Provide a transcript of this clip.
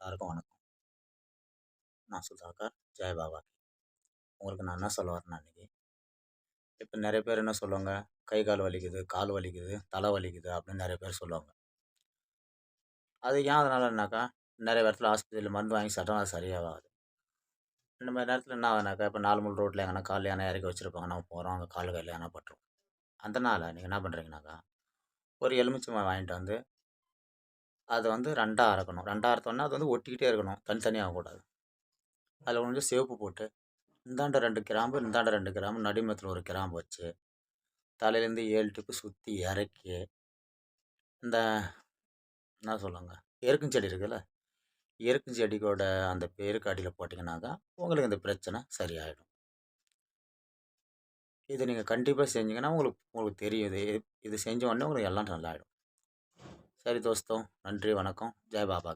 எல்லாருக்கும் வணக்கம். நான் சுதாகர். ஜெய் பாபா. உங்களுக்கு நான் என்ன சொல்ல வரேன்னா இன்னைக்கு, இப்போ நெறைய பேர் என்ன சொல்லுவாங்க, கை கால் வலிக்குது, கால் வலிக்குது, தலை வலிக்குது அப்படின்னு நெறைய பேர் சொல்லுவாங்க. அது ஏன் அதனாலனாக்கா, நெறைய இடத்துல ஆஸ்பத்திரியில மருந்து வாங்கி சாப்பிட்டா அது சரியாவாது. இந்த மாரி நேரத்தில என்ன ஆகுதுனாக்கா, இப்போ 4 முள் ரோட்ல எங்கனா கால்ல எங்கனா இறக்கி வச்சிருப்பாங்க. நம்ம போறோம், அங்க கால் கையில எதனா பட்டுரும். அதனால நீங்க என்ன பண்றீங்கனாக்கா, ஒரு எலுமிச்சம்பழம் வாங்கிட்டு வந்து, அத வந்து 2ஆ அறக்கணும். 2ஆ அறுத்தோம்னா அது வந்து ஒட்டிக்கிட்டே இருக்கணும். தனித்தனியா ஆகக்கூடாது. அதில கொஞ்சம் சிவப்பு போட்டு, இந்தாண்ட 2 கிராம்பு, இந்தாண்ட 2 கிராம்பு, நடுமத்தில 1 கிராம்பு வச்சு தலையிலேருந்து 7 டிப்பு சுத்தி இறக்கி, இந்த என்ன சொல்லுவாங்க, எருக்கும் செடி இருக்குல்ல, எருக்கும் செடியோட அந்த வேருக்கு அடியில போட்டீங்கன்னாக்கா, உங்களுக்கு இந்த பிரச்சனை சரியாயிடும். இத நீங்க கண்டிப்பா செஞ்சீங்கன்னா, உங்களுக்கு உங்களுக்கு தெரியும். இது இது செஞ்ச உடனே உங்களுக்கு எல்லாம் நல்லாயிடும். சரி தோஸ்தோ, நன்றி, வணக்கம். ஜெய் பாபா.